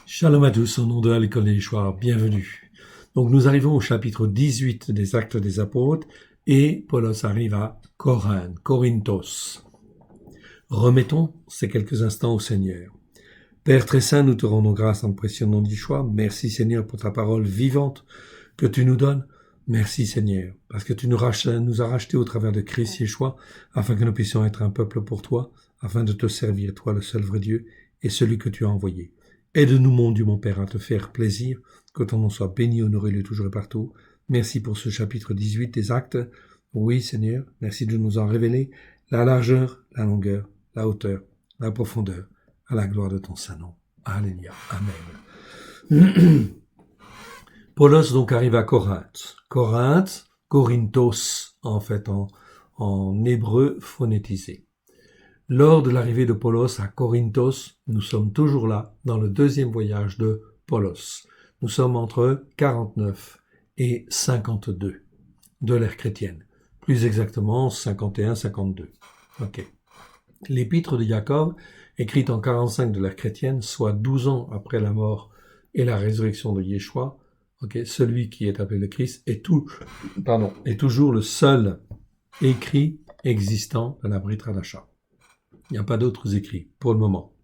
Shalom à tous, au nom de l'école des Yeshoua, bienvenue. Donc nous arrivons au chapitre 18 des Actes des Apôtres et Paulos arrive à Corinthe, Corinthos. Remettons ces quelques instants au Seigneur. Père très saint, nous te rendons grâce en le précieux nom d'Yeshoua. Merci Seigneur pour ta parole vivante que tu nous donnes. Merci Seigneur, parce que tu nous as rachetés au travers de Christ Yeshoua, afin que nous puissions être un peuple pour toi, afin de te servir, toi le seul vrai Dieu, et celui que tu as envoyé. Aide-nous, mon Dieu, mon Père, à te faire plaisir, que ton nom soit béni, honoré, le toujours et partout. Merci pour ce chapitre 18 des Actes. Oui, Seigneur, merci de nous en révéler la largeur, la longueur, la hauteur, la profondeur, à la gloire de ton saint nom. Alléluia. Amen. Paulos donc arrive à Corinthe. Corinthe, Corinthos, en fait, en hébreu phonétisé. Lors de l'arrivée de Paulos à Corinthos, nous sommes toujours là, dans le deuxième voyage de Paulos. Nous sommes entre 49 et 52 de l'ère chrétienne. Plus exactement, 51-52. Ok. L'épître de Jacob, écrite en 45 de l'ère chrétienne, soit 12 ans après la mort et la résurrection de Yeshua, celui qui est appelé le Christ, est toujours le seul écrit existant de la Brit Hadasha. Il n'y a pas d'autres écrits pour le moment.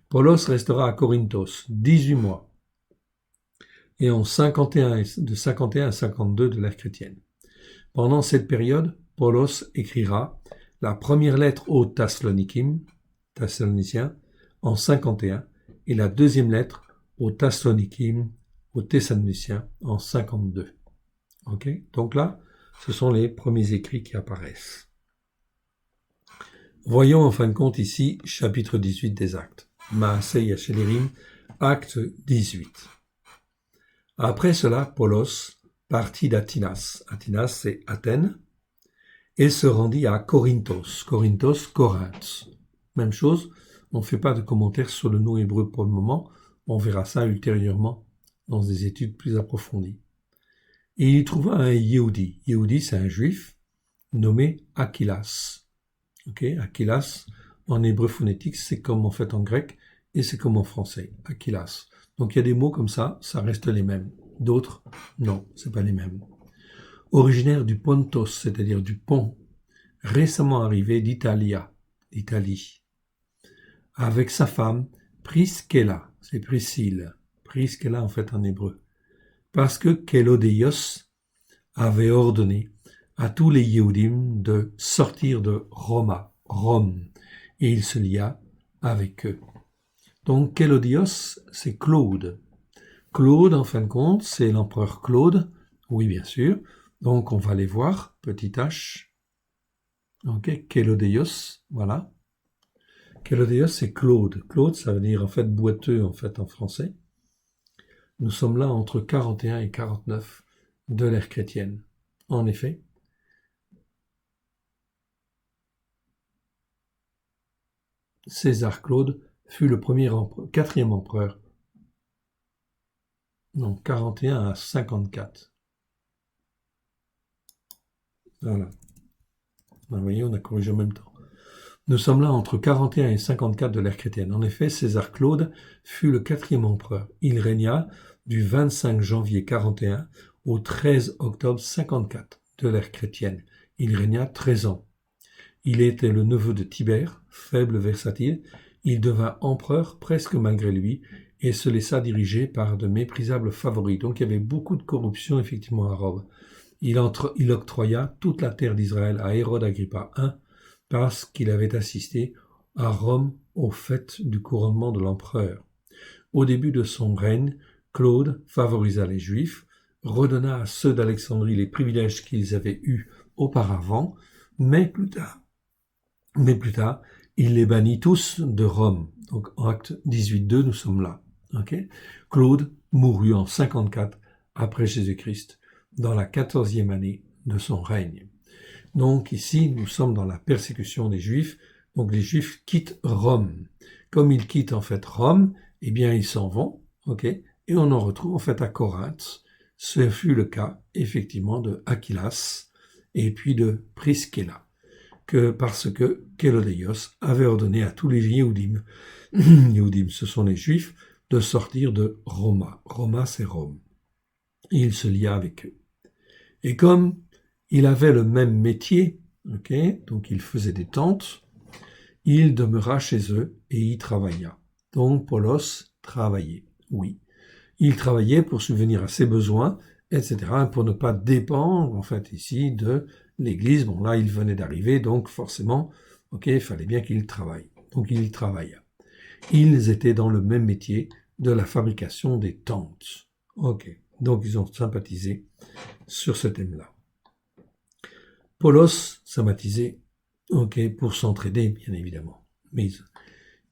Paulos restera à Corinthos 18 mois et en 51, de 51 à 52 de l'ère chrétienne. Pendant cette période, Paulos écrira la première lettre aux Thessaloniciens en 51 et la deuxième lettre aux Thessaloniciens en 52. Ok, donc là, ce sont les premiers écrits qui apparaissent. Voyons en fin de compte ici, chapitre 18 des Actes. Maaseh Yashelerim, acte 18. Après cela, Paulos partit d'Atinas. Atinas, c'est Athènes. Et se rendit à Corinthos. Corinthos, Corinthe. Même chose, on ne fait pas de commentaires sur le nom hébreu pour le moment. On verra ça ultérieurement dans des études plus approfondies. Et il y trouva un Yehudi. Yehudi, c'est un juif nommé Achilas. Achilas, en hébreu phonétique, c'est comme en fait en grec et c'est comme en français, Achilas. Donc il y a des mots comme ça reste les mêmes. D'autres, non, c'est pas les mêmes. Originaire du Pontos, c'est-à-dire du pont, récemment arrivé d'Italie, avec sa femme Priscilla, c'est Priscille, Priscilla en fait en hébreu, parce que Kelodeios avait ordonné à tous les Yehudim de sortir de Rome, et il se lia avec eux. Donc Kelodios, c'est Claude. Claude, en fin de compte, c'est l'empereur Claude, oui bien sûr, donc on va les voir, petit h. Ok, Kelodeios, voilà. Kelodeios, c'est Claude. Claude, ça veut dire en fait boiteux en fait en français. Nous sommes là entre 41 et 49 de l'ère chrétienne. En effet, César Claude fut le quatrième empereur. Non, 41 à 54. Voilà. Vous voyez, on a corrigé en même temps. Nous sommes là entre 41 et 54 de l'ère chrétienne. En effet, César Claude fut le quatrième empereur. Il régna du 25 janvier 41 au 13 octobre 54 de l'ère chrétienne. Il régna 13 ans. Il était le neveu de Tibère, faible, versatile. Il devint empereur presque malgré lui et se laissa diriger par de méprisables favoris. Donc il y avait beaucoup de corruption effectivement à Rome. Il octroya toute la terre d'Israël à Hérode Agrippa I parce qu'il avait assisté à Rome au fête du couronnement de l'empereur. Au début de son règne, Claude favorisa les Juifs, redonna à ceux d'Alexandrie les privilèges qu'ils avaient eus auparavant, mais plus tard, il les bannit tous de Rome. Donc, en acte 18.2, nous sommes là. Claude mourut en 54 après Jésus-Christ, dans la 14e année de son règne. Donc, ici, nous sommes dans la persécution des Juifs. Donc, les Juifs quittent Rome. Comme ils quittent, en fait, Rome, eh bien, ils s'en vont, et on en retrouve, en fait, à Corinthe. Ce fut le cas, effectivement, de Achilas et puis de Priscilla. Parce que Kelodeios avait ordonné à tous les Yehudim, ce sont les Juifs, de sortir de Roma. Roma, c'est Rome. Et il se lia avec eux. Et comme il avait le même métier, donc il faisait des tentes, il demeura chez eux et y travailla. Donc Paulos travaillait, oui. Il travaillait pour subvenir à ses besoins, etc., pour ne pas dépendre, en fait, ici, de l'Église. Bon, là, il venait d'arriver, donc forcément, il fallait bien qu'il travaille. Donc il travailla. Ils étaient dans le même métier de la fabrication des tentes. Donc ils ont sympathisé sur ce thème-là. Paulos sympathisait, pour s'entraider, bien évidemment. Mais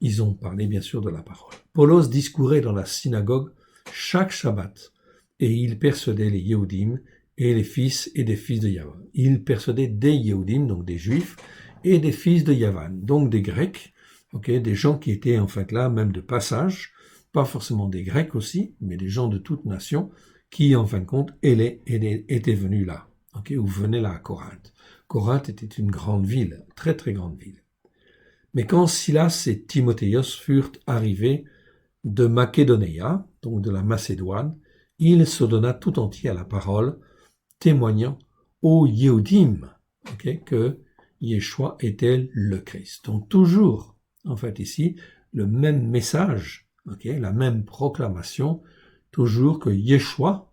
ils ont parlé, bien sûr, de la parole. Paulos discourait dans la synagogue chaque Shabbat, et il persuadait les Yehudim et les fils et des fils de Yavan. Il persuadait des Yehudim, donc des Juifs, et des fils de Yavan, donc des Grecs, des gens qui étaient en fait là, même de passage, pas forcément des Grecs aussi, mais des gens de toute nation, qui en fin de compte étaient venus là, ou venaient là à Corinthe. Corinthe était une grande ville, très très grande ville. Mais quand Silas et Timotheos furent arrivés de Macédonia, donc de la Macédoine, il se donna tout entier à la parole, témoignant aux Yehudim que Yeshua était le Christ. Donc toujours, en fait ici, le même message, la même proclamation, toujours que Yeshua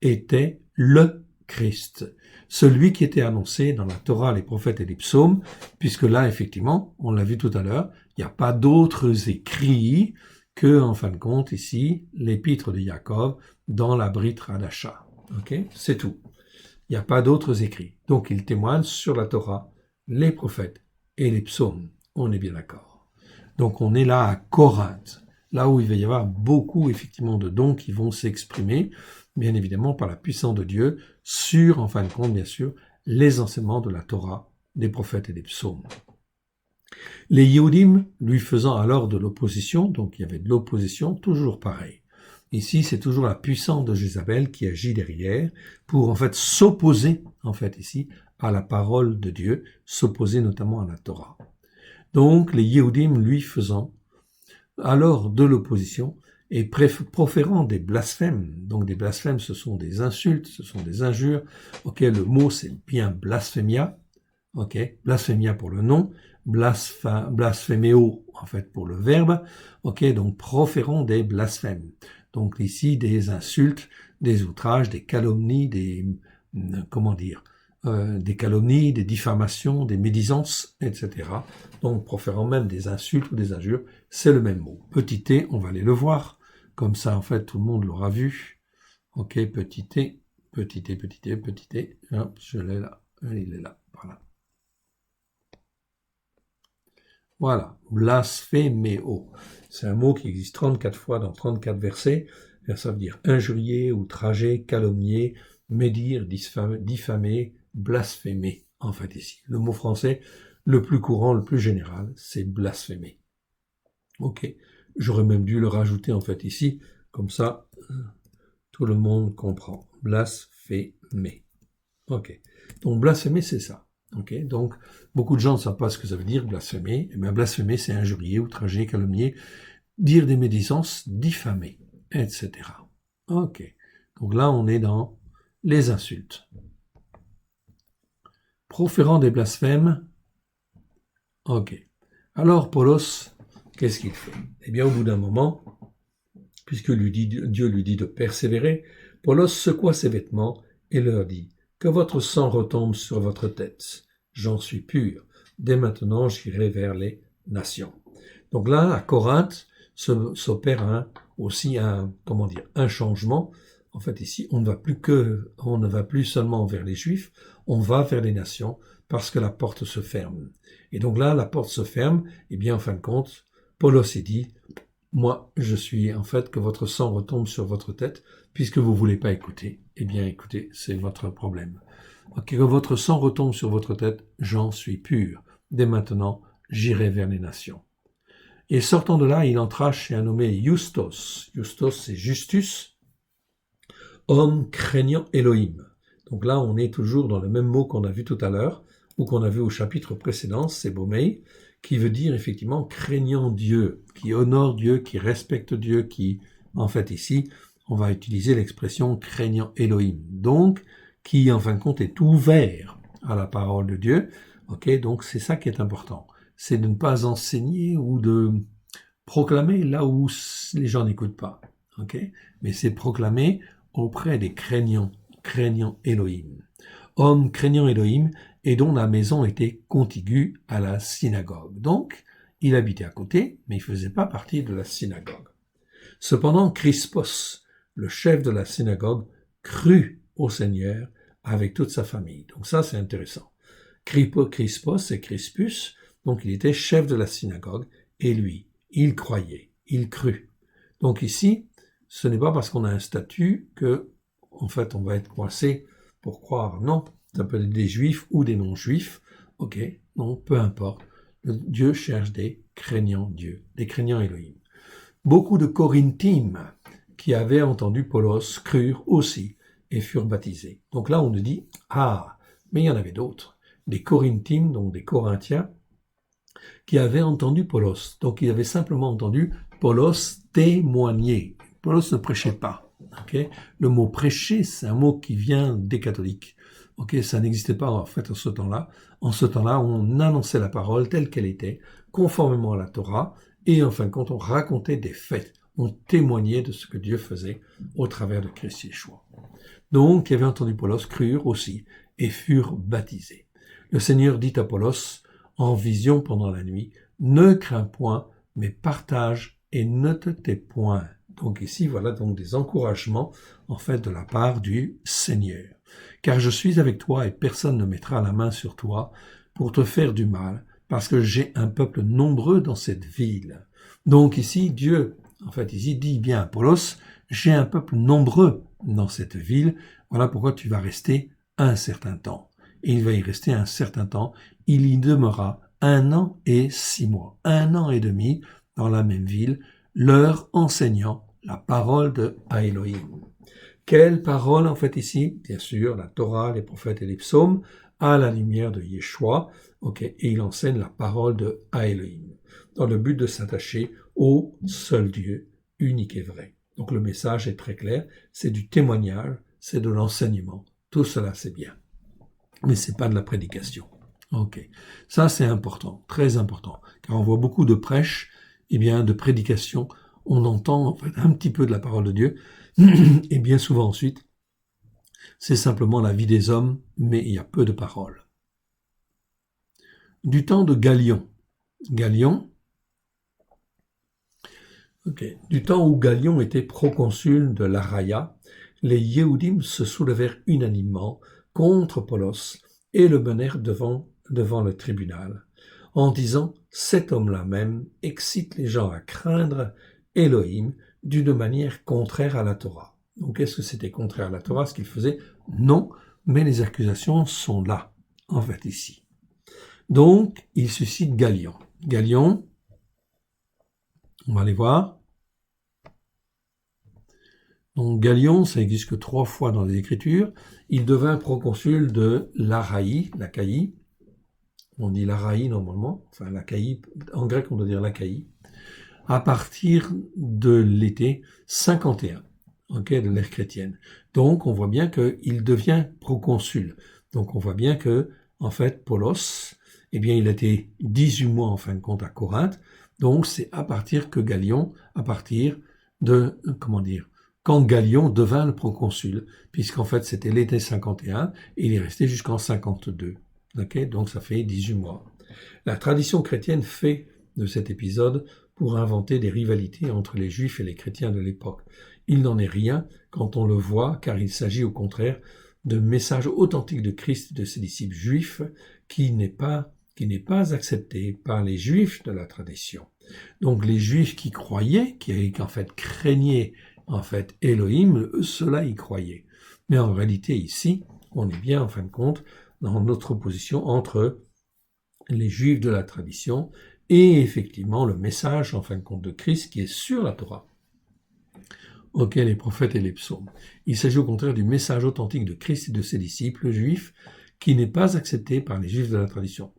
était le Christ. Celui qui était annoncé dans la Torah, les prophètes et les psaumes, puisque là, effectivement, on l'a vu tout à l'heure, il n'y a pas d'autres écrits que, en fin de compte, ici, l'épître de Jacob dans la Brit Hadasha. C'est tout. Il n'y a pas d'autres écrits. Donc, il témoigne sur la Torah, les prophètes et les psaumes. On est bien d'accord. Donc, on est là à Corinthe, là où il va y avoir beaucoup, effectivement, de dons qui vont s'exprimer, bien évidemment, par la puissance de Dieu, sur, en fin de compte, bien sûr, les enseignements de la Torah, des prophètes et des psaumes. Les Yehudim lui faisant alors de l'opposition, donc il y avait de l'opposition, toujours pareil. Ici, c'est toujours la puissance de Jézabel qui agit derrière pour en fait s'opposer, en fait ici, à la parole de Dieu, s'opposer notamment à la Torah. Donc, les Yehudim lui faisant alors de l'opposition et proférant des blasphèmes. Donc, des blasphèmes, ce sont des insultes, ce sont des injures. Le mot, c'est bien blasphémia. Blasphémia pour le nom, blasphéméo, en fait, pour le verbe. Donc, proférant des blasphèmes. Donc, ici, des insultes, des outrages, des calomnies, des calomnies, des diffamations, des médisances, etc. Donc, proférant même des insultes ou des injures, c'est le même mot. Petit t, on va aller le voir. Comme ça, en fait, tout le monde l'aura vu. Petit t, petit t, petit t, petit t. Hop, je l'ai là. Il est là. Voilà. Blasphéméo. C'est un mot qui existe 34 fois dans 34 versets. Ça veut dire injurier, outrager, calomnier, médire, diffamer, blasphémer, en fait, ici. Le mot français, le plus courant, le plus général, c'est blasphémer. J'aurais même dû le rajouter, en fait, ici. Comme ça, tout le monde comprend. Blasphémer. Donc, blasphémer, c'est ça. Donc, beaucoup de gens ne savent pas ce que ça veut dire, blasphémer. Blasphémer, c'est injurier, outrager, calomnier, dire des médisances, diffamer, etc. Donc là, on est dans les insultes. Proférant des blasphèmes. Alors, Paulos, qu'est-ce qu'il fait? Eh bien, au bout d'un moment, puisque Dieu lui dit de persévérer, Paulos secoua ses vêtements et leur dit: que votre sang retombe sur votre tête. J'en suis pur. Dès maintenant, j'irai vers les nations. Donc là, à Corinthe, s'opère aussi un changement. En fait, ici, on ne va plus seulement vers les Juifs, on va vers les nations parce que la porte se ferme. Et donc là, la porte se ferme, et bien, en fin de compte, Paulos s'est dit: moi, je suis en fait que votre sang retombe sur votre tête, puisque vous voulez pas écouter. Eh bien, écoutez, c'est votre problème. Que votre sang retombe sur votre tête, j'en suis pur. Dès maintenant, j'irai vers les nations. Et sortant de là, il entra chez un nommé Justos. Justos, c'est Justus, homme craignant Elohim. Donc là, on est toujours dans le même mot qu'on a vu tout à l'heure, ou qu'on a vu au chapitre précédent, c'est Bomei, qui veut dire effectivement craignant Dieu, qui honore Dieu, qui respecte Dieu, qui, en fait, ici, on va utiliser l'expression craignant Elohim. Donc, qui, en fin de compte, est ouvert à la parole de Dieu. Ok, donc c'est ça qui est important. C'est de ne pas enseigner ou de proclamer là où les gens n'écoutent pas. Ok, mais c'est proclamer auprès des craignants Elohim. Homme craignant Elohim et dont la maison était contiguë à la synagogue. Donc, il habitait à côté, mais il faisait pas partie de la synagogue. Cependant, Crispos, le chef de la synagogue, crut au Seigneur avec toute sa famille. Donc ça, c'est intéressant. Crispos et Crispus, donc il était chef de la synagogue, et lui, il croyait, il crut. Donc ici, ce n'est pas parce qu'on a un statut que, en fait, on va être coincé pour croire. Non, ça peut être des juifs ou des non-juifs. Ok, non, peu importe. Dieu cherche des craignants Dieu, des craignants Elohim. Beaucoup de Corinthiens qui avaient entendu Paulos crurent aussi et furent baptisés. Donc là, on nous dit, ah, mais il y en avait d'autres. Des Corinthiens, donc des Corinthiens, qui avaient entendu Paulos. Donc ils avaient simplement entendu Paulos témoigner. Paulos ne prêchait pas. Okay, le mot prêcher, c'est un mot qui vient des catholiques. Okay, ça n'existait pas en fait en ce temps-là. En ce temps-là, on annonçait la parole telle qu'elle était, conformément à la Torah, et en fin de compte, on racontait des faits. On témoignait de ce que Dieu faisait au travers de Christ Yeshua. Donc, qui avaient entendu Paulos crurent aussi et furent baptisés. Le Seigneur dit à Paulos, en vision pendant la nuit, ne crains point, mais partage et ne te tais point. Donc ici, voilà donc des encouragements, en fait, de la part du Seigneur. Car je suis avec toi et personne ne mettra la main sur toi pour te faire du mal, parce que j'ai un peuple nombreux dans cette ville. Donc ici, Dieu, en fait, ici dit bien à Paulos, j'ai un peuple nombreux dans cette ville, voilà pourquoi tu vas rester un certain temps. Et il va y rester un certain temps, il y demeurera 1 an et 6 mois, 1 an et demi dans la même ville, leur enseignant la parole de Elohim. Quelle parole en fait ici? Bien sûr, la Torah, les prophètes et les psaumes, à la lumière de Yeshua, et il enseigne la parole de Elohim, dans le but de s'attacher au seul Dieu, unique et vrai. Donc le message est très clair, c'est du témoignage, c'est de l'enseignement, tout cela c'est bien. Mais c'est pas de la prédication. Ok, ça c'est important, très important, car on voit beaucoup de prêches, de prédication, on entend en fait un petit peu de la parole de Dieu, et bien souvent ensuite, c'est simplement la vie des hommes, mais il y a peu de paroles. Du temps de Galion, du temps où Galion était proconsul de l'Araïa, les Yéhoudim se soulevèrent unanimement contre Paulos et le menèrent devant le tribunal, en disant « Cet homme-là même excite les gens à craindre Elohim d'une manière contraire à la Torah. » Donc est-ce que c'était contraire à la Torah ce qu'il faisait? Non, mais les accusations sont là, en fait ici. Donc, il suscite Galion. Galion, on va aller voir. Donc Galion, ça existe que 3 fois dans les Écritures. Il devint proconsul de l'Achaïe. On dit l'Araïe normalement, enfin l'Achaïe, en grec on doit dire l'Achaïe, à partir de l'été 51, de l'ère chrétienne. Donc on voit bien qu'il devient proconsul. Donc on voit bien que, en fait, Paulos, il a été 18 mois en fin de compte à Corinthe. Donc c'est à partir que Galion, quand Galion devint le proconsul, puisqu'en fait c'était l'été 51 et il est resté jusqu'en 52. Donc ça fait 18 mois. La tradition chrétienne fait de cet épisode pour inventer des rivalités entre les juifs et les chrétiens de l'époque. Il n'en est rien quand on le voit, car il s'agit au contraire de message authentique de Christ et de ses disciples juifs qui n'est pas accepté par les juifs de la tradition. Donc les juifs qui croyaient, qui en fait craignaient Elohim, ceux-là y croyaient. Mais en réalité ici, on est bien en fin de compte dans notre opposition entre les juifs de la tradition et effectivement le message en fin de compte de Christ qui est sur la Torah. Les prophètes et les psaumes. Il s'agit au contraire du message authentique de Christ et de ses disciples juifs qui n'est pas accepté par les juifs de la tradition.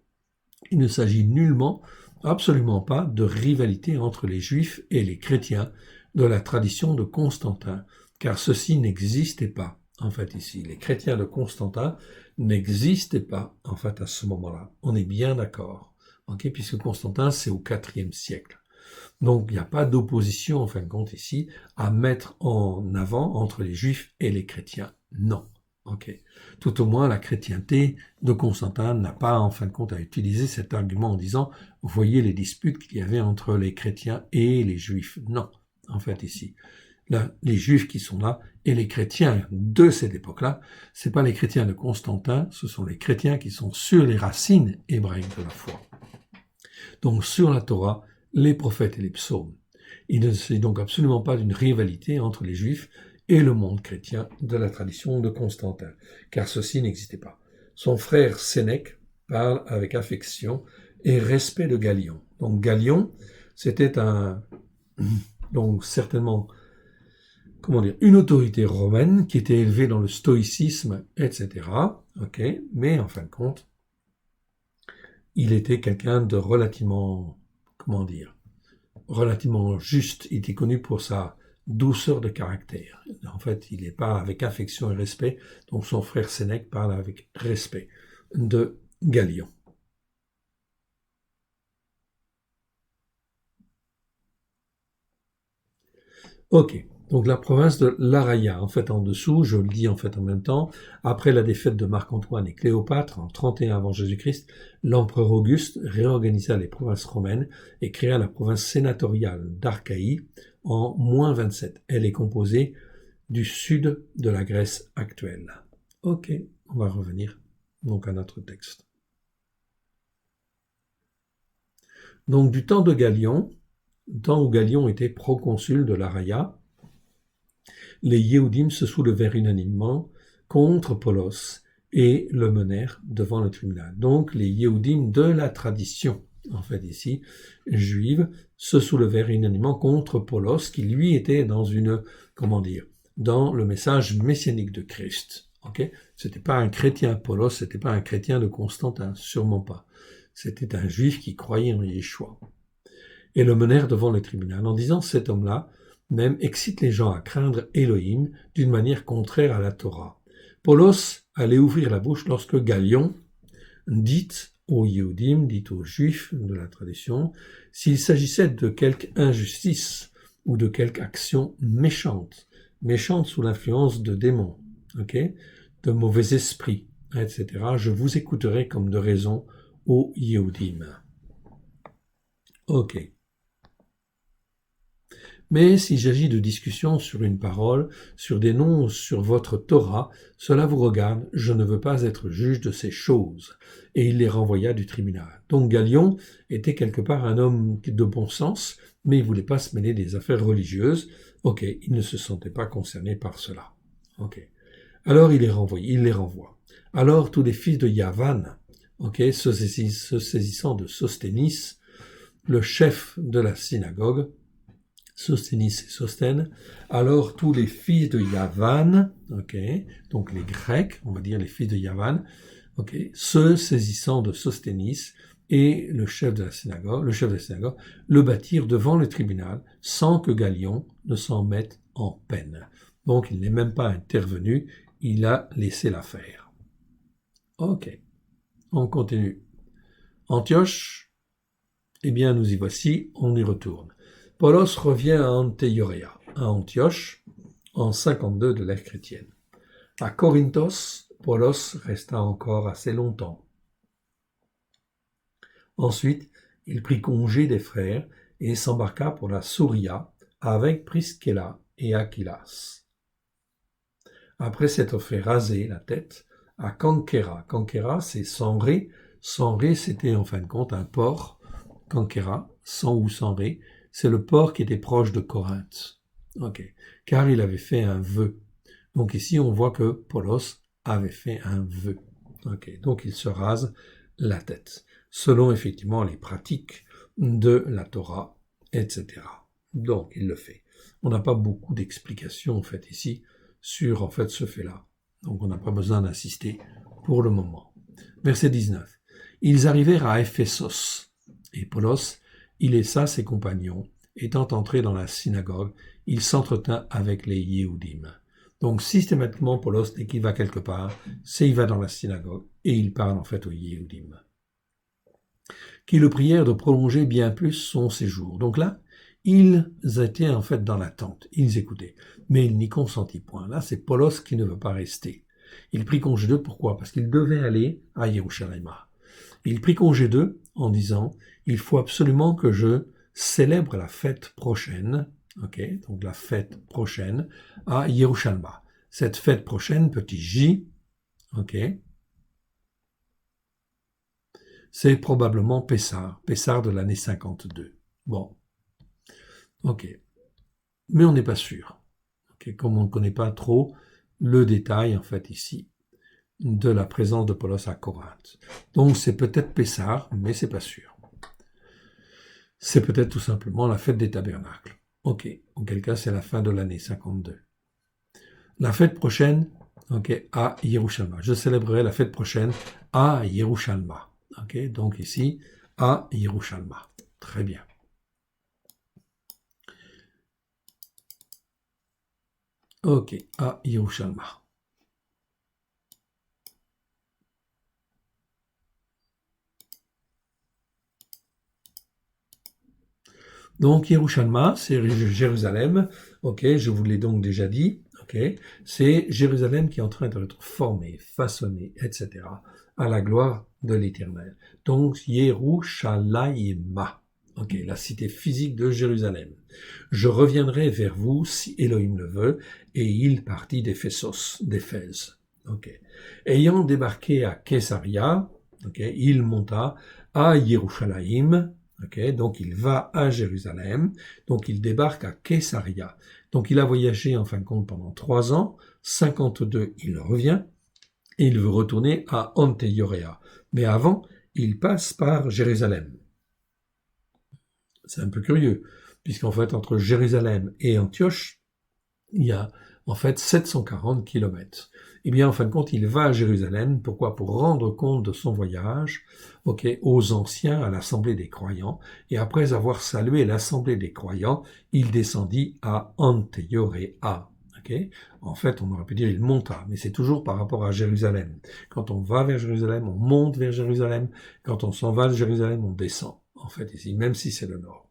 Il ne s'agit nullement absolument pas de rivalité entre les Juifs et les chrétiens de la tradition de Constantin, car ceci n'existait pas, en fait, ici. Les chrétiens de Constantin n'existaient pas, en fait, à ce moment-là. On est bien d'accord, okay, puisque Constantin, c'est au IVe siècle. Donc, il n'y a pas d'opposition, en fin de compte, ici, à mettre en avant entre les Juifs et les chrétiens. Non. Okay. Tout au moins, la chrétienté de Constantin n'a pas, en fin de compte, à utiliser cet argument en disant « Voyez les disputes qu'il y avait entre les chrétiens et les Juifs ». Non, en fait, ici. Là, les Juifs qui sont là et les chrétiens de cette époque-là, c'est pas les chrétiens de Constantin, ce sont les chrétiens qui sont sur les racines hébraïques de la foi. Donc, sur la Torah, les prophètes et les psaumes. Il ne s'agit donc absolument pas d'une rivalité entre les Juifs et le monde chrétien de la tradition de Constantin, car ceci n'existait pas. Son frère Sénèque parle avec affection et respect de Galion. Donc Galion, c'était donc certainement, une autorité romaine qui était élevée dans le stoïcisme, etc. Okay, mais en fin de compte, il était quelqu'un de relativement juste. Il était connu pour sa douceur de caractère. En fait, il n'est pas avec affection et respect, donc son frère Sénèque parle avec respect de Galion. Ok, donc la province de l'Araïa, en fait en dessous, je le dis en fait en même temps, après la défaite de Marc-Antoine et Cléopâtre en 31 avant Jésus-Christ, l'empereur Auguste réorganisa les provinces romaines et créa la province sénatoriale d'Archaïe en -27. Elle est composée du sud de la Grèce actuelle. Ok, on va revenir donc à notre texte. Donc du temps de Galion, temps où Galion était proconsul de l'Araïa, les Yéhoudim se soulevèrent unanimement contre Polos et le menèrent devant le tribunal. Donc les Yéhoudim de la tradition, en fait ici, juive, se soulevèrent unanimement contre Polos, qui lui était dans dans le message messianique de Christ. Okay? C'était pas un chrétien, Polos, c'était pas un chrétien de Constantin, sûrement pas. C'était un juif qui croyait en Yeshua. Et le menèrent devant le tribunal en disant, cet homme-là, même excite les gens à craindre Elohim d'une manière contraire à la Torah. Polos allait ouvrir la bouche lorsque Galion dit aux Yehudim, dit aux Juifs de la tradition, s'il s'agissait de quelque injustice ou de quelque action méchante sous l'influence de démons, de mauvais esprits, etc., je vous écouterai comme de raison aux Yehudim. Ok. Mais s'il s'agit de discussions sur une parole, sur des noms, sur votre Torah, cela vous regarde, je ne veux pas être juge de ces choses. Et il les renvoya du tribunal. Donc Galion était quelque part un homme de bon sens, mais il voulait pas se mêler des affaires religieuses. Ok, il ne se sentait pas concerné par cela. Ok. Alors il les renvoie. Alors tous les fils de Yavan, se saisissant de Sosténis, le chef de la synagogue, Sosténis et Sosthène, alors tous les fils de Yavan, donc les Grecs, on va dire les fils de Yavan, se saisissant de Sosténis et le chef de la synagogue, le battirent devant le tribunal sans que Galion ne s'en mette en peine. Donc il n'est même pas intervenu, il a laissé l'affaire. Ok, on continue. Antioche, eh bien nous y voici, on y retourne. Polos revient à Antéioréa, à Antioche, en 52 de l'ère chrétienne. À Corinthos, Polos resta encore assez longtemps. Ensuite, il prit congé des frères et s'embarqua pour la Souria avec Priscilla et Aquilas. Après s'être fait raser la tête, à Kankéra. Kankéra, c'est Sanré. Sanré, c'était en fin de compte un port. Kankéra, sans ou Sanré, c'est le port qui était proche de Corinthe. Car il avait fait un vœu. Donc ici, on voit que Polos avait fait un vœu. Donc il se rase la tête, selon effectivement les pratiques de la Torah, etc. Donc il le fait. On n'a pas beaucoup d'explications en fait ici sur en fait ce fait-là. Donc on n'a pas besoin d'insister pour le moment. Verset 19. Ils arrivèrent à Éphésos. Et Paulos, il laissa ses compagnons. Étant entré dans la synagogue, il s'entretint avec les Yéhoudim. Donc systématiquement, Paulos, dès qu'il va quelque part, il va dans la synagogue et il parle en fait aux Yéhoudim, qui le prièrent de prolonger bien plus son séjour. Donc là, ils étaient en fait dans l'attente, ils écoutaient, mais il n'y consentit point. Là, c'est Paulos qui ne veut pas rester. Il prit congé d'eux, pourquoi? Parce qu'il devait aller à Yerushalayim. Il prit congé d'eux en disant, il faut absolument que je célèbre la fête prochaine, donc la fête prochaine à Yerushalayim. Cette fête prochaine, petit J, c'est probablement Pessar de l'année 52. Bon, mais on n'est pas sûr, comme on ne connaît pas trop le détail en fait ici de la présence de Paulos à Corinthe. Donc c'est peut-être Pessar, mais c'est pas sûr. C'est peut-être tout simplement la fête des tabernacles. Auquel cas c'est la fin de l'année 52. La fête prochaine, à Yerushalayim. Je célébrerai la fête prochaine à Yerushalayim. Donc ici, à Yerushalayim. Très bien. À Yerushalayim. Donc Yerushalayim, c'est Jérusalem. Je vous l'ai donc déjà dit. C'est Jérusalem qui est en train d'être formée, façonnée, etc. à la gloire de l'Éternel. Donc Yerushalayim. La cité physique de Jérusalem. Je reviendrai vers vous si Elohim le veut, et il partit d'Éphésos, d'Éphèse. Ayant débarqué à Caesarea, il monta à Yerushalayim. Donc il va à Jérusalem, donc il débarque à Caesarea. Donc il a voyagé en fin de compte pendant 3 ans, 52 il revient, et il veut retourner à Antioréa. Mais avant, il passe par Jérusalem. C'est un peu curieux, puisqu'en fait entre Jérusalem et Antioche, il y a en fait 740 kilomètres. Eh bien, en fin de compte, il va à Jérusalem. Pourquoi? Pour rendre compte de son voyage, aux anciens, à l'Assemblée des croyants. Et après avoir salué l'Assemblée des croyants, il descendit à Antioréa. En fait, on aurait pu dire il monta, mais c'est toujours par rapport à Jérusalem. Quand on va vers Jérusalem, on monte vers Jérusalem. Quand on s'en va de Jérusalem, on descend. En fait, ici, même si c'est le nord.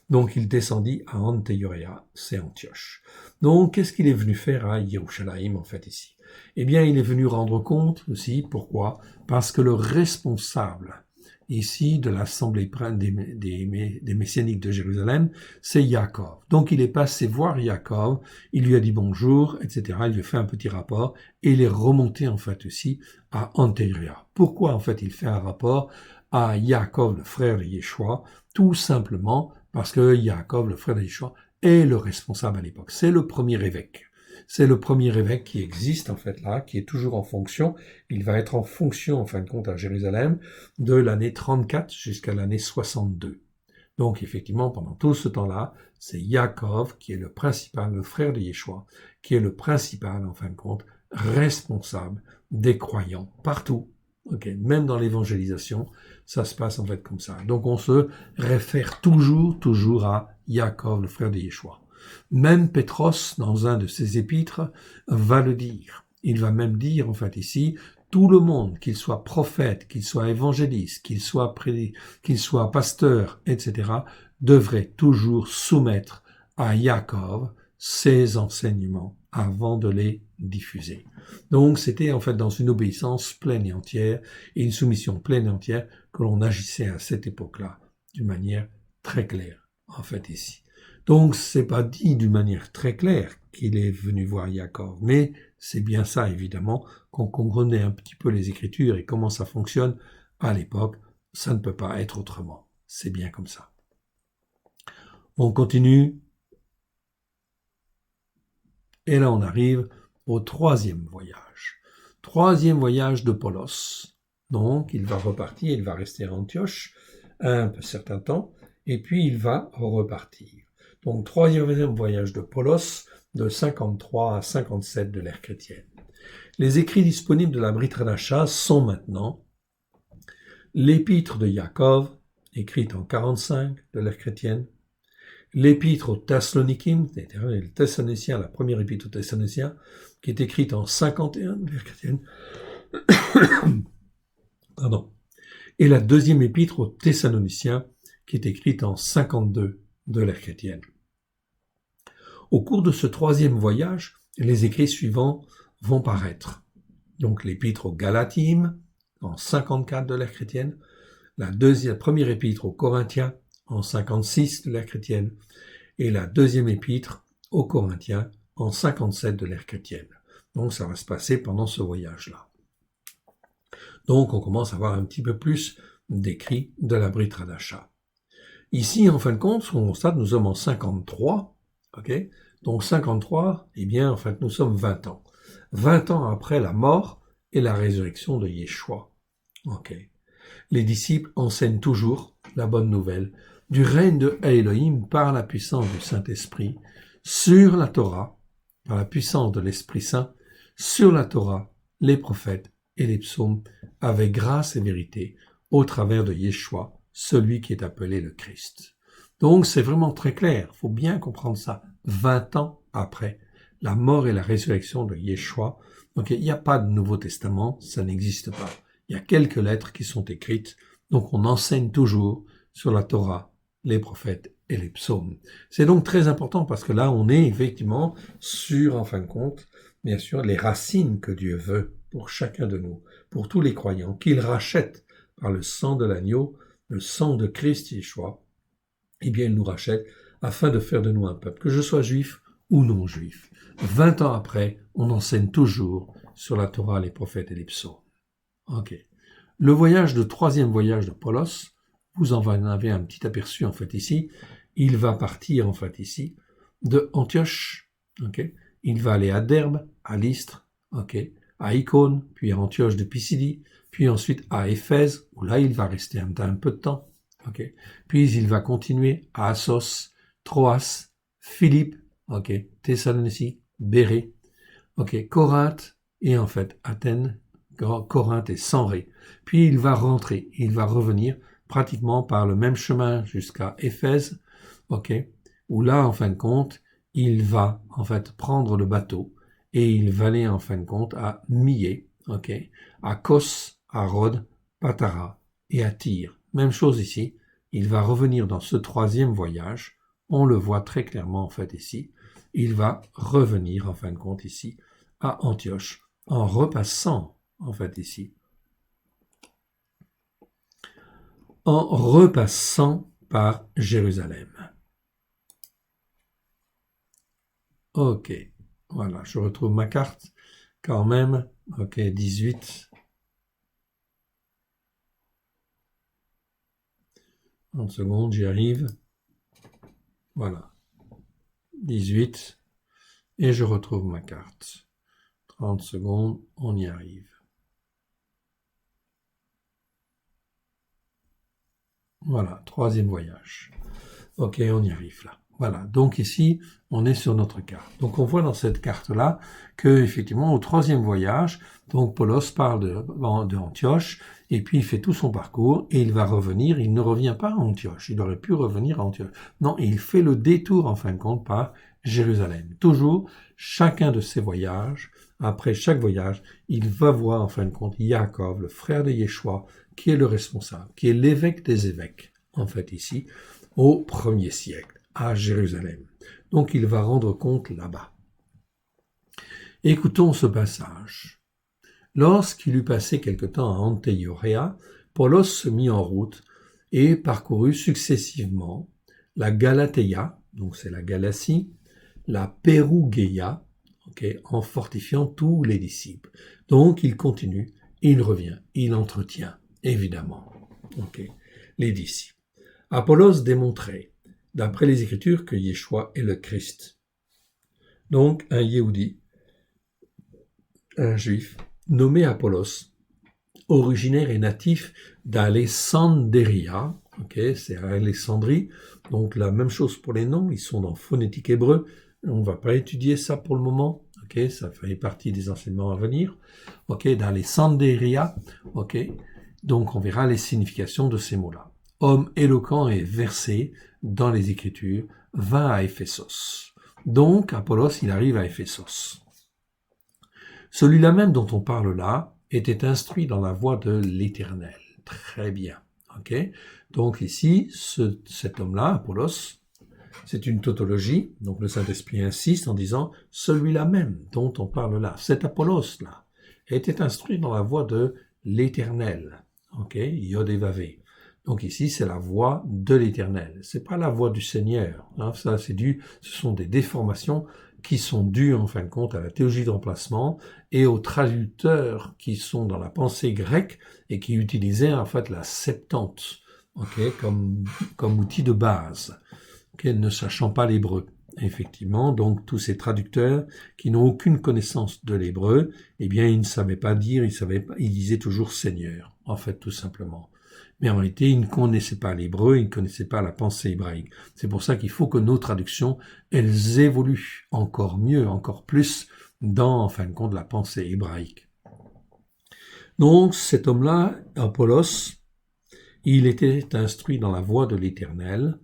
Donc, il descendit à Antioréa, c'est Antioche. Donc, qu'est-ce qu'il est venu faire à Yerushalayim, en fait, ici? Eh bien, il est venu rendre compte aussi. Pourquoi? Parce que le responsable, ici, de l'Assemblée des Messianiques de Jérusalem, c'est Yaakov. Donc, il est passé voir Yaakov, il lui a dit bonjour, etc. Il lui a fait un petit rapport, et il est remonté, en fait, aussi, à Antioréa. Pourquoi, en fait, il fait un rapport à Yaakov, le frère de Yeshua? Tout simplement parce que Yaakov, le frère de Yeshua, est le responsable à l'époque. C'est le premier évêque. C'est le premier évêque qui existe, en fait, là, qui est toujours en fonction. Il va être en fonction, en fin de compte, à Jérusalem, de l'année 34 jusqu'à l'année 62. Donc, effectivement, pendant tout ce temps-là, c'est Yaakov qui est le principal, le frère de Yeshua, qui est le principal, en fin de compte, responsable des croyants partout. Même dans l'évangélisation, ça se passe en fait comme ça. Donc on se réfère toujours à Yaakov, le frère de Yeshua. Même Pétros, dans un de ses épîtres, va le dire. Il va même dire en fait ici, tout le monde, qu'il soit prophète, qu'il soit évangéliste, qu'il soit pasteur, etc., devrait toujours soumettre à Yaakov ses enseignements avant de les diffuser. Donc c'était en fait dans une obéissance pleine et entière et une soumission pleine et entière que l'on agissait à cette époque-là d'une manière très claire, en fait ici. Donc c'est pas dit d'une manière très claire qu'il est venu voir Yaakov, mais c'est bien ça évidemment, qu'on connaît un petit peu les Écritures et comment ça fonctionne à l'époque, ça ne peut pas être autrement. C'est bien comme ça. On continue. Et là, on arrive au 3e voyage. 3e voyage de Paulos. Donc, il va repartir, il va rester à Antioche un certain temps, et puis il va repartir. Donc, 3e voyage de Paulos, de 53 à 57 de l'ère chrétienne. Les écrits disponibles de la Brit Hadasha sont maintenant l'épître de Yaakov, écrite en 45 de l'ère chrétienne. L'épître aux Thessalonikiens, c'est-à-dire les Thessaloniciens, la première épître aux Thessaloniciens, qui est écrite en 51 de l'ère chrétienne. Pardon. Et la deuxième épître aux Thessaloniciens, qui est écrite en 52 de l'ère chrétienne. Au cours de ce troisième voyage, les écrits suivants vont paraître. Donc l'épître aux Galatimes, en 54 de l'ère chrétienne, la première épître aux Corinthiens, en 56 de l'ère chrétienne, et la deuxième épître aux Corinthiens, en 57 de l'ère chrétienne. Donc ça va se passer pendant ce voyage-là. Donc on commence à avoir un petit peu plus d'écrits de la Brit Hadasha. Ici, en fin de compte, ce qu'on constate, nous sommes en 53, ok? Donc 53, eh bien, en fait, nous sommes 20 ans. 20 ans après la mort et la résurrection de Yeshua. Ok. Les disciples enseignent toujours la bonne nouvelle du règne de Elohim par la puissance du Saint-Esprit, sur la Torah, par la puissance de l'Esprit Saint, sur la Torah, les prophètes et les psaumes, avec grâce et vérité, au travers de Yeshua, celui qui est appelé le Christ. Donc c'est vraiment très clair, il faut bien comprendre ça. 20 ans après la mort et la résurrection de Yeshua, donc il n'y a pas de Nouveau Testament, ça n'existe pas. Il y a quelques lettres qui sont écrites, donc on enseigne toujours sur la Torah, les prophètes et les psaumes. C'est donc très important parce que là on est effectivement sur, en fin de compte, bien sûr, les racines que Dieu veut pour chacun de nous, pour tous les croyants, qu'il rachète par le sang de l'agneau, le sang de Christ Yeshua, eh bien il nous rachète afin de faire de nous un peuple, que je sois juif ou non juif. 20 ans après, on enseigne toujours sur la Torah, les prophètes et les psaumes. Ok. Le troisième voyage de Paulos, vous en avez un petit aperçu en fait ici. Il va partir en fait ici de Antioche. Ok. Il va aller à Derbe, à Lystre, ok, à Icône, puis à Antioche de Pisidie, puis ensuite à Éphèse, où là il va rester un peu de temps. Ok. Puis il va continuer à Assos, Troas, Philippe, ok, Thessalonicie, Bérée, ok, Corinthe et en fait Athènes, Corinthe et Sanré. Puis il va revenir pratiquement par le même chemin jusqu'à Éphèse, ok, où là en fin de compte il va en fait prendre le bateau et il va aller en fin de compte à Myé, ok, à Kos, à Rhodes, Patara et à Tyr. Même chose ici, il va revenir dans ce troisième voyage, on le voit très clairement en fait ici, il va revenir en fin de compte ici à Antioche, en repassant en fait ici, en repassant par Jérusalem. Ok, voilà, je retrouve ma carte quand même, ok, 18. 30 secondes, j'y arrive. Voilà. 18. Et je retrouve ma carte. 30 secondes, on y arrive. Voilà, troisième voyage. Ok, on y arrive là. Voilà, donc ici, on est sur notre carte. Donc on voit dans cette carte-là que effectivement, au troisième voyage, donc Paulos parle de Antioche, et puis il fait tout son parcours, et il va revenir, il ne revient pas à Antioche, il aurait pu revenir à Antioche. Non, il fait le détour, en fin de compte, par Jérusalem. Toujours, chacun de ces voyages, après chaque voyage, il va voir, en fin de compte, Yaakov, le frère de Yeshua, qui est le responsable, qui est l'évêque des évêques, en fait ici, au 1er siècle, à Jérusalem. Donc il va rendre compte là-bas. Écoutons ce passage. Lorsqu'il eut passé quelque temps à Antéioréa, Paulos se mit en route et parcourut successivement la Galatéia, donc c'est la Galatie, la Pérouguéia, okay, en fortifiant tous les disciples. Donc il continue, il revient, il entretient, évidemment, okay, les disciples. Apollos démontrait, d'après les Écritures, que Yeshua est le Christ. Donc, un Yéhoudi, un Juif, nommé Apollos, originaire et natif d'Alexandria, okay, c'est à Alexandrie, donc la même chose pour les noms, ils sont dans phonétique hébreu, on ne va pas étudier ça pour le moment, okay, ça fait partie des enseignements à venir, okay, d'Alexandria, okay, donc on verra les significations de ces mots-là. homme éloquent et versé dans les Écritures, va à Éphésos. Donc, Apollos, il arrive à Éphésos. Celui-là même dont on parle là était instruit dans la voie de l'Éternel. Très bien. Ok. Donc ici, cet homme-là, Apollos, c'est une tautologie. Donc le Saint-Esprit insiste en disant celui-là même dont on parle là, cet Apollos-là, était instruit dans la voie de l'Éternel. Ok. Yod et Vavé. Donc ici, c'est la voix de l'Éternel. C'est pas la voix du Seigneur. Hein. Ça, ce sont des déformations qui sont dues, en fin de compte, à la théologie de remplacement et aux traducteurs qui sont dans la pensée grecque et qui utilisaient, en fait, la Septante, comme outil de base, ne sachant pas l'hébreu. Effectivement, donc tous ces traducteurs qui n'ont aucune connaissance de l'hébreu, eh bien, ils ne savaient pas dire, ils disaient toujours Seigneur, en fait, tout simplement. Mais en réalité, ils ne connaissaient pas l'hébreu, ils ne connaissaient pas la pensée hébraïque. C'est pour ça qu'il faut que nos traductions, elles évoluent encore mieux, encore plus dans, en fin de compte, la pensée hébraïque. Donc, cet homme-là, Apollos, il était instruit dans la voie de l'Éternel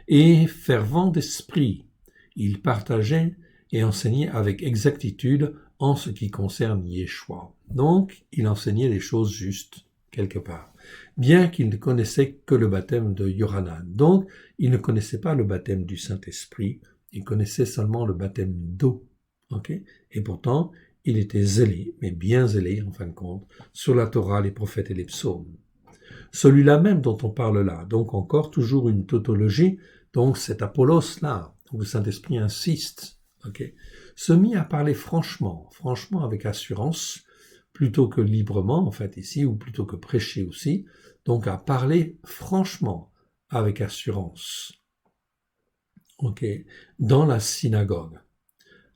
et fervent d'esprit. Il partageait et enseignait avec exactitude en ce qui concerne Yeshua. Donc, il enseignait les choses justes, quelque part. Bien qu'il ne connaissait que le baptême de Yohanan. Donc, il ne connaissait pas le baptême du Saint-Esprit, il connaissait seulement le baptême d'eau. Okay? Et pourtant, il était zélé, mais bien zélé, en fin de compte, sur la Torah, les prophètes et les psaumes. Celui-là même dont on parle là, donc encore toujours une tautologie, donc cet Apollos-là, où le Saint-Esprit insiste, se mit à parler franchement avec assurance, plutôt que librement, en fait, ici, ou plutôt que prêcher aussi, donc à parler franchement, avec assurance, dans la synagogue.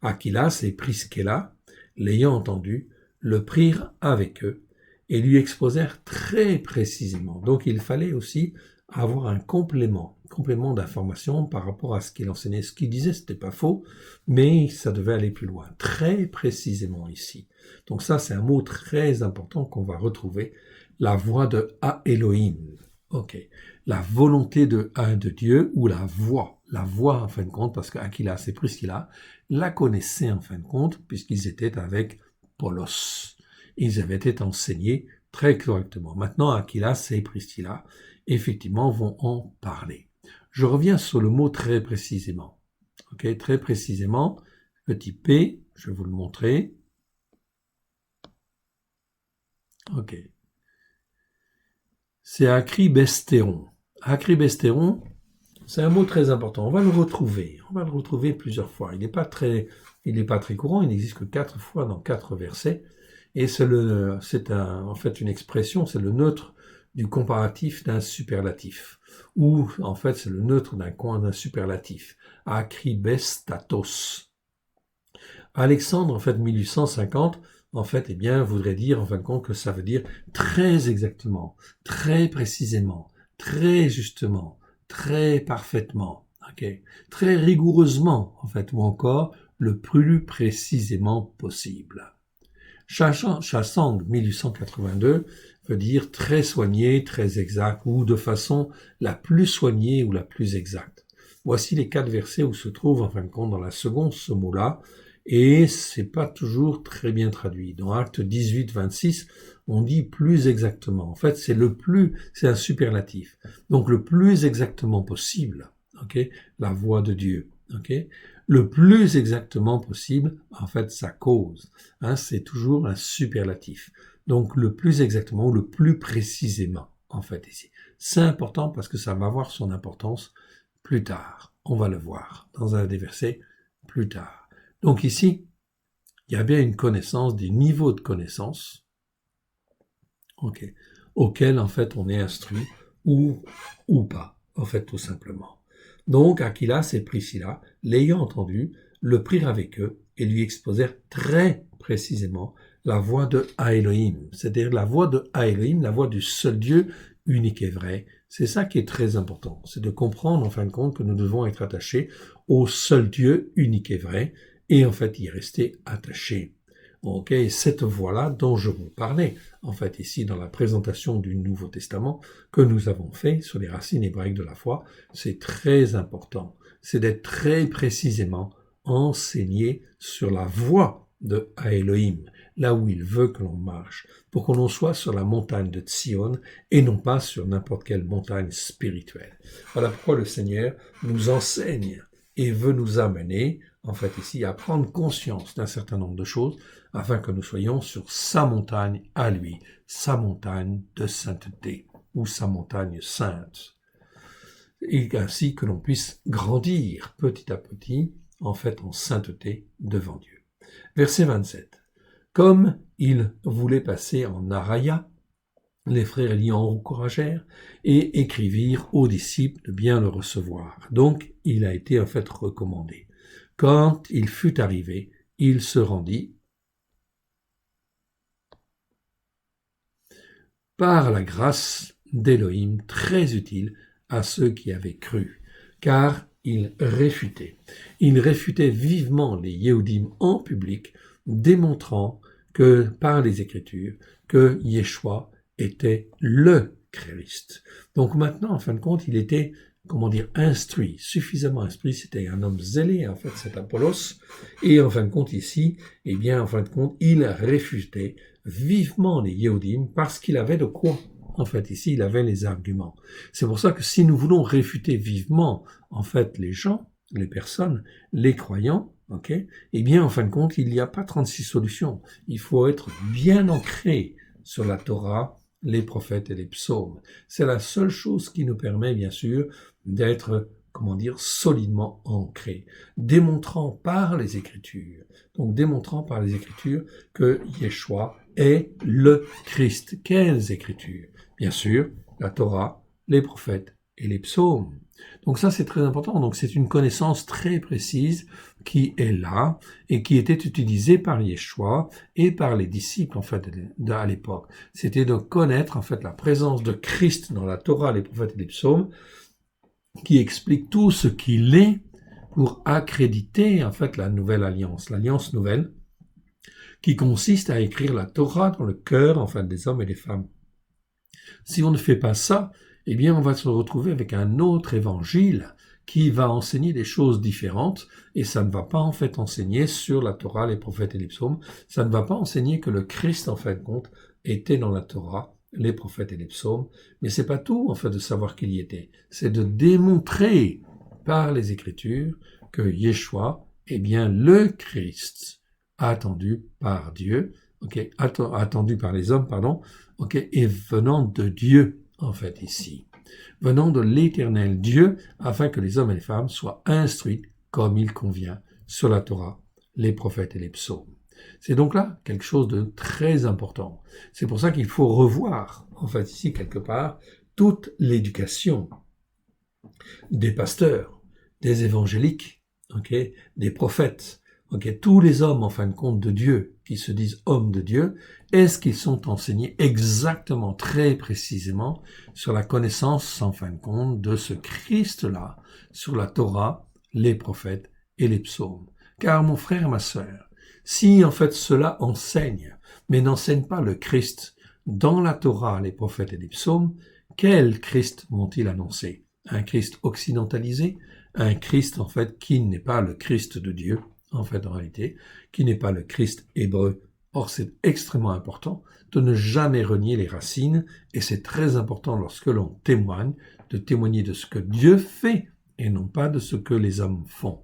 Aquilas et Priscilla, l'ayant entendu, le prirent avec eux et lui exposèrent très précisément. Donc il fallait aussi avoir un complément d'information par rapport à ce qu'il enseignait. Ce qu'il disait, c'était pas faux, mais ça devait aller plus loin, très précisément ici. Donc ça, c'est un mot très important qu'on va retrouver, la voix de Ha Elohim. La volonté de Dieu ou la voix en fin de compte, parce qu'Aquilas et Priscilla la connaissaient en fin de compte, puisqu'ils étaient avec Apollos. Ils avaient été enseignés très correctement. Maintenant, Aquilas et Priscilla, effectivement, vont en parler. Je reviens sur le mot très précisément. Très précisément, petit p, je vais vous le montrer. C'est akribestéron. Akribestéron, c'est un mot très important. On va le retrouver plusieurs fois. Il n'est pas très courant. Il n'existe que 4 fois dans 4 versets. Et c'est en fait une expression, c'est le neutre du comparatif d'un superlatif. Ou, en fait, c'est le neutre d'un superlatif. Akribestatos. Alexandre, en fait, 1850, en fait, voudrait dire, en fin de compte, que ça veut dire très exactement, très précisément, très justement, très parfaitement, très rigoureusement, en fait, ou encore le plus précisément possible. Chassang, 1882, veut dire très soigné, très exact, ou de façon la plus soignée ou la plus exacte. Voici les 4 versets où se trouve, en fin de compte, dans la seconde, ce mot-là, et c'est pas toujours très bien traduit. Dans Acte 18, 26, on dit plus exactement. En fait, c'est un superlatif. Donc, le plus exactement possible, la voix de Dieu, le plus exactement possible, en fait, sa cause, c'est toujours un superlatif. Donc, le plus exactement ou le plus précisément, en fait, ici. C'est important parce que ça va avoir son importance plus tard. On va le voir dans un des versets plus tard. Donc ici, il y a bien une connaissance, des niveaux de connaissance, auxquels, en fait, on est instruit ou pas, en fait, tout simplement. Donc, Aquilas et Priscilla, l'ayant entendu, le prirent avec eux et lui exposèrent très précisément la voix de Ha Elohim, c'est-à-dire la voix de Ha Elohim, la voix du seul Dieu unique et vrai. C'est ça qui est très important, c'est de comprendre, en fin de compte, que nous devons être attachés au seul Dieu unique et vrai, et en fait y rester attachés. Ok, cette voie-là dont je vous parlais, en fait, ici dans la présentation du Nouveau Testament que nous avons fait sur les racines hébraïques de la foi, c'est très important. C'est d'être très précisément enseigné sur la voie de Elohim, là où il veut que l'on marche, pour que l'on soit sur la montagne de Tzion et non pas sur n'importe quelle montagne spirituelle. Voilà pourquoi le Seigneur nous enseigne et veut nous amener, en fait ici, à prendre conscience d'un certain nombre de choses afin que nous soyons sur sa montagne à lui, sa montagne de sainteté ou sa montagne sainte. Et ainsi que l'on puisse grandir petit à petit, en fait, en sainteté devant Dieu. Verset 27. Comme il voulait passer en Araya, les frères l'y encouragèrent et écrivirent aux disciples de bien le recevoir. Donc, il a été en fait recommandé. Quand il fut arrivé, il se rendit par la grâce d'Élohim très utile à ceux qui avaient cru, car il réfutait vivement les Yehudim en public, démontrant que par les Écritures, que Yeshua était le Christ. Donc maintenant, en fin de compte, il était, instruit, suffisamment instruit. C'était un homme zélé, en fait, cet Apollos. Et en fin de compte, ici, il réfutait vivement les Yehudim parce qu'il avait de quoi. En fait, ici, il avait les arguments. C'est pour ça que si nous voulons réfuter vivement, en fait, les gens, les personnes, les croyants, eh bien, en fin de compte, il n'y a pas 36 solutions. Il faut être bien ancré sur la Torah, les prophètes et les psaumes. C'est la seule chose qui nous permet, bien sûr, d'être, solidement ancré, démontrant par les Écritures. Donc, démontrant par les Écritures que Yeshua est le Christ. Quelles Écritures? Bien sûr, la Torah, les prophètes et les psaumes. Donc ça, c'est très important. Donc c'est une connaissance très précise qui est là et qui était utilisée par Yeshua et par les disciples, en fait, à l'époque. C'était de connaître, en fait, la présence de Christ dans la Torah, les prophètes et les psaumes, qui explique tout ce qu'il est pour accréditer, en fait, la nouvelle alliance, l'alliance nouvelle, qui consiste à écrire la Torah dans le cœur, en fait, des hommes et des femmes. Si on ne fait pas ça, eh bien, on va se retrouver avec un autre évangile qui va enseigner des choses différentes, et ça ne va pas, en fait, enseigner sur la Torah, les prophètes et les psaumes. Ça ne va pas enseigner que le Christ, en fin de compte, était dans la Torah, les prophètes et les psaumes. Mais c'est pas tout, en fait, de savoir qu'il y était. C'est de démontrer par les Écritures que Yeshua est bien le Christ attendu par Dieu, attendu par les hommes, et venant de Dieu, en fait, ici. Venant de l'éternel Dieu, afin que les hommes et les femmes soient instruits comme il convient sur la Torah, les prophètes et les psaumes. C'est donc là quelque chose de très important. C'est pour ça qu'il faut revoir, en fait, ici, quelque part, toute l'éducation des pasteurs, des évangéliques, des prophètes, tous les hommes, en fin de compte, de Dieu, qui se disent hommes de Dieu, est-ce qu'ils sont enseignés exactement, très précisément, sur la connaissance, en fin de compte, de ce Christ-là, sur la Torah, les prophètes et les psaumes? Car, mon frère, ma sœur, si, en fait, cela enseigne, mais n'enseigne pas le Christ dans la Torah, les prophètes et les psaumes, quel Christ vont-ils annoncer? Un Christ occidentalisé? Un Christ, en fait, qui n'est pas le Christ de Dieu, en fait, en réalité, qui n'est pas le Christ hébreu. Or, c'est extrêmement important de ne jamais renier les racines, et c'est très important lorsque l'on témoigne, de témoigner de ce que Dieu fait, et non pas de ce que les hommes font.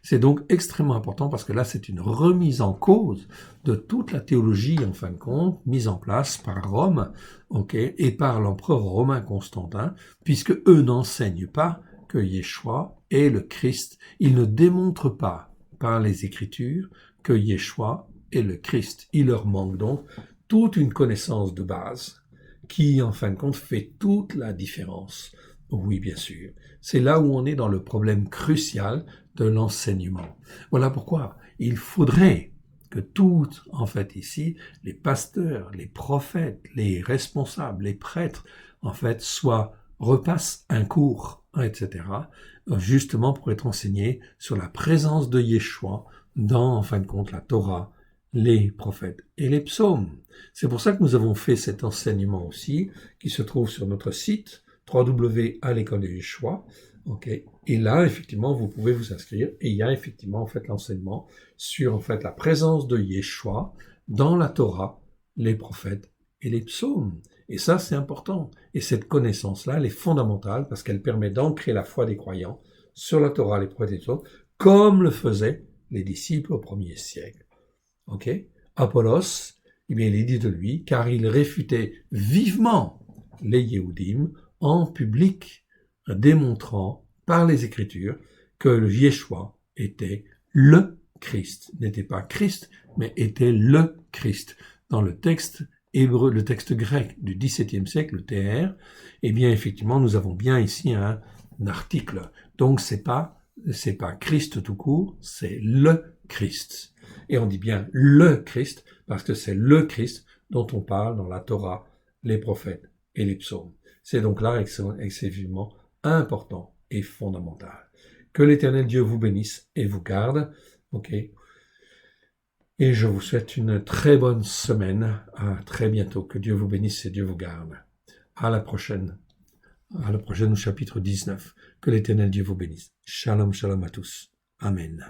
C'est donc extrêmement important parce que là, c'est une remise en cause de toute la théologie, en fin de compte, mise en place par Rome, et par l'empereur romain Constantin, puisque eux n'enseignent pas que Yeshua est le Christ. Ils ne démontrent pas par les Écritures que Yeshua est le Christ. Il leur manque donc toute une connaissance de base qui, en fin de compte, fait toute la différence. Oui, bien sûr. C'est là où on est dans le problème crucial de l'enseignement. Voilà pourquoi il faudrait que toutes, en fait, ici, les pasteurs, les prophètes, les responsables, les prêtres, en fait, repassent un cours, etc., justement pour être enseignés sur la présence de Yeshua dans, en fin de compte, la Torah, les prophètes et les psaumes. C'est pour ça que nous avons fait cet enseignement aussi, qui se trouve sur notre site www.l'école de Yeshua. Okay. Et là, effectivement, vous pouvez vous inscrire et il y a effectivement en fait l'enseignement sur en fait la présence de Yeshua dans la Torah, les prophètes et les psaumes. Et ça, c'est important. Et cette connaissance-là, elle est fondamentale parce qu'elle permet d'ancrer la foi des croyants sur la Torah, les prophètes et les psaumes, comme le faisaient les disciples au premier siècle. Ok? Apollos, eh bien, il est dit de lui, car il réfutait vivement les Yéhoudim en public, démontrant par les Écritures que le Yeshua était le Christ, n'était pas Christ, mais était le Christ. Dans le texte hébreu, le texte grec du XVIIe siècle, le TR, eh bien, effectivement, nous avons bien ici un article. Donc, c'est pas Christ tout court, c'est le Christ. Et on dit bien le Christ, parce que c'est le Christ dont on parle dans la Torah, les prophètes et les psaumes. C'est donc là excessivement important et fondamental. Que l'Éternel Dieu vous bénisse et vous garde. Ok. Et je vous souhaite une très bonne semaine. À très bientôt. Que Dieu vous bénisse et Dieu vous garde. À la prochaine au chapitre 19. Que l'Éternel Dieu vous bénisse. Shalom, shalom à tous. Amen.